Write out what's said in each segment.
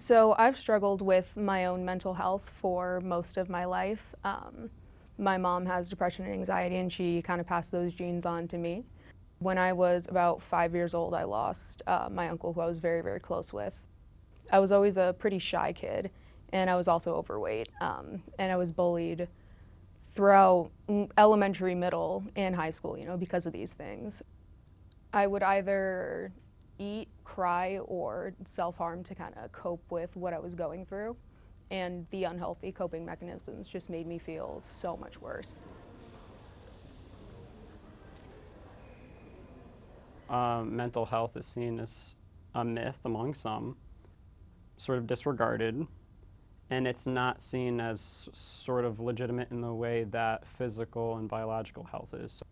So I've struggled with my own mental health for most of my life. My mom has depression and anxiety, and she kind of passed those genes on to me. When I was about 5 years old, I lost my uncle, who I was very, very close with. I was always a pretty shy kid, and I was also overweight, and I was bullied throughout elementary, middle, and high school, because of these things. I would either eat, cry, or self-harm to kind of cope with what I was going through. And the unhealthy coping mechanisms just made me feel so much worse. Mental health is seen as a myth among some, sort of disregarded, and it's not seen as sort of legitimate in the way that physical and biological health is.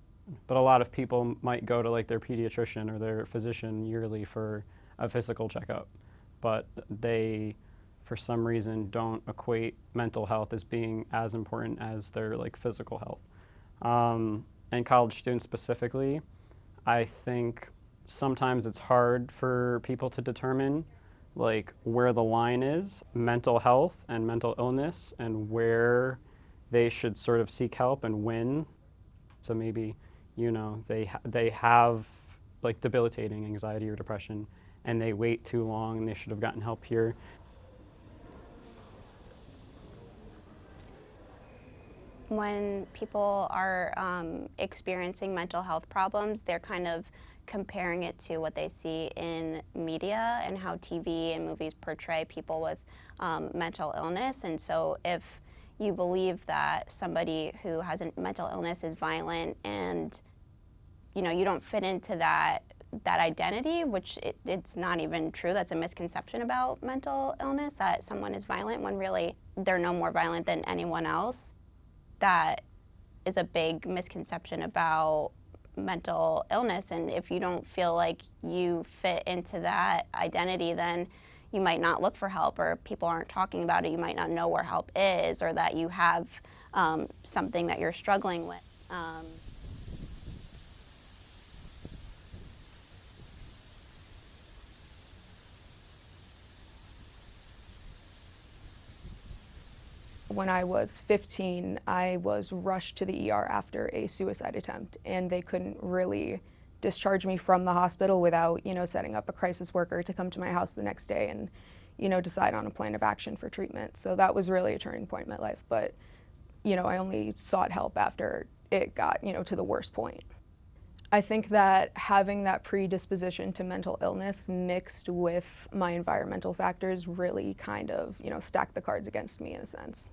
But a lot of people might go to like their pediatrician or their physician yearly for a physical checkup, but they, for some reason, don't equate mental health as being as important as their like physical health. And college students specifically, I think sometimes it's hard for people to determine like where the line is, mental health and mental illness, and where they should sort of seek help and when. So maybe, they have like debilitating anxiety or depression and they wait too long and they should have gotten help here. When people are experiencing mental health problems, they're kind of comparing it to what they see in media and how TV and movies portray people with mental illness. And so if you believe that somebody who has a mental illness is violent and you don't fit into that identity, which it's not even true. That's a misconception about mental illness, that someone is violent when really they're no more violent than anyone else. That is a big misconception about mental illness, and if you don't feel like you fit into that identity, then you might not look for help, or people aren't talking about it. You might not know where help is, or that you have something that you're struggling with. When I was 15, I was rushed to the ER after a suicide attempt, and they couldn't really discharge me from the hospital without, setting up a crisis worker to come to my house the next day and, decide on a plan of action for treatment. So that was really a turning point in my life. But, I only sought help after it got, to the worst point. I think that having that predisposition to mental illness mixed with my environmental factors really kind of, stacked the cards against me in a sense.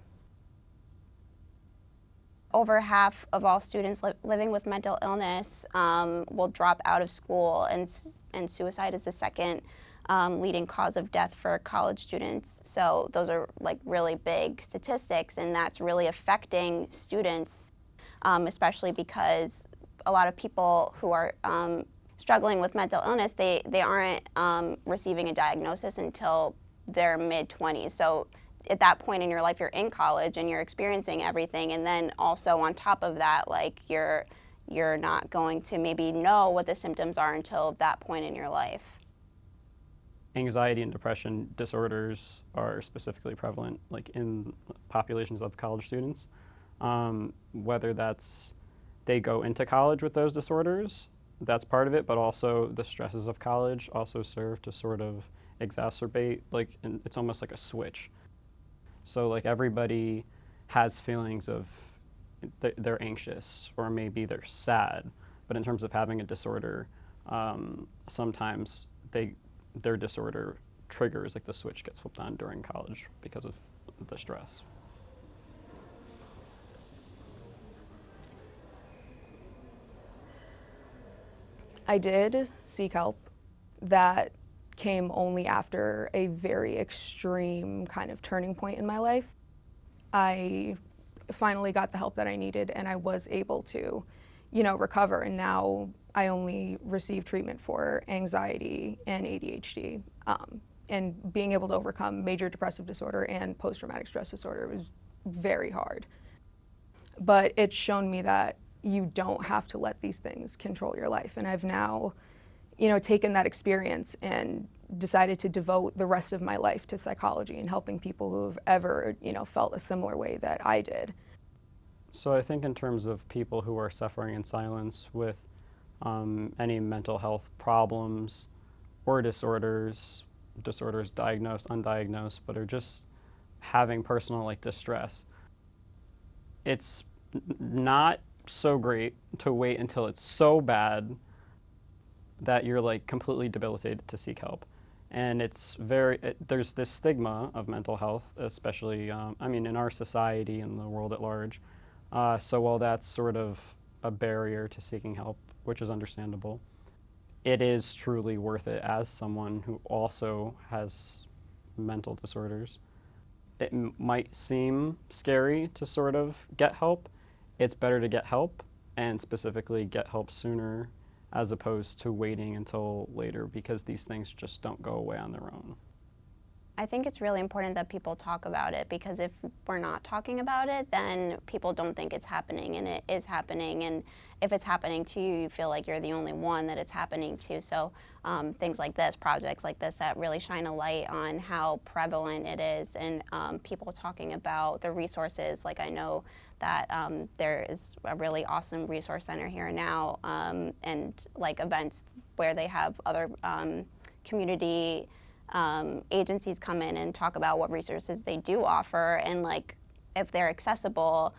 Over half of all students living with mental illness will drop out of school, and suicide is the second leading cause of death for college students. So those are like really big statistics, and that's really affecting students, especially because a lot of people who are struggling with mental illness, they aren't receiving a diagnosis until their mid-20s. So at that point in your life, you're in college and you're experiencing everything, and then also on top of that, like you're not going to maybe know what the symptoms are until that point in your life. Anxiety and depression disorders are specifically prevalent like in populations of college students. Whether that's they go into college with those disorders, that's part of it, but also the stresses of college also serve to sort of exacerbate, like it's almost like a switch. So like everybody has feelings of they're anxious or maybe they're sad, but in terms of having a disorder, sometimes their disorder triggers, like the switch gets flipped on during college because of the stress. I did seek help. That came only after a very extreme kind of turning point in my life. I finally got the help that I needed, and I was able to, recover. And now I only receive treatment for anxiety and ADHD. And being able to overcome major depressive disorder and post-traumatic stress disorder was very hard. But it's shown me that you don't have to let these things control your life. And I've now, taken that experience and decided to devote the rest of my life to psychology and helping people who have ever, felt a similar way that I did. So I think in terms of people who are suffering in silence with any mental health problems or disorders diagnosed, undiagnosed, but are just having personal distress, it's not so great to wait until it's so bad that you're completely debilitated to seek help. And there's this stigma of mental health, especially, in our society and the world at large. So while that's sort of a barrier to seeking help, which is understandable, it is truly worth it as someone who also has mental disorders. It might seem scary to sort of get help. It's better to get help, and specifically get help sooner as opposed to waiting until later, because these things just don't go away on their own. I think it's really important that people talk about it, because if we're not talking about it, then people don't think it's happening, and it is happening. And if it's happening to you, you feel like you're the only one that it's happening to. So things like this, projects like this that really shine a light on how prevalent it is, and people talking about the resources. Like, I know that there is a really awesome resource center here now, and events where they have other community agencies come in and talk about what resources they do offer, and if they're accessible,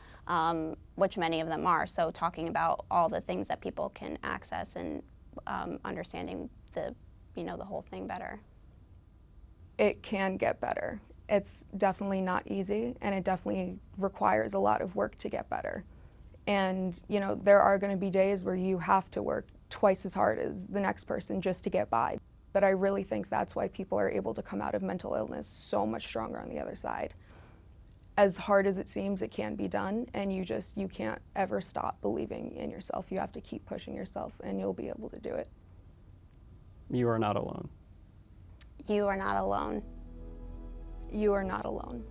which many of them are. So talking about all the things that people can access, and understanding the whole thing better. It can get better. It's definitely not easy, and it definitely requires a lot of work to get better. And there are going to be days where you have to work twice as hard as the next person just to get by. But I really think that's why people are able to come out of mental illness so much stronger on the other side. As hard as it seems, it can be done, and you can't ever stop believing in yourself. You have to keep pushing yourself, and you'll be able to do it. You are not alone. You are not alone. You are not alone.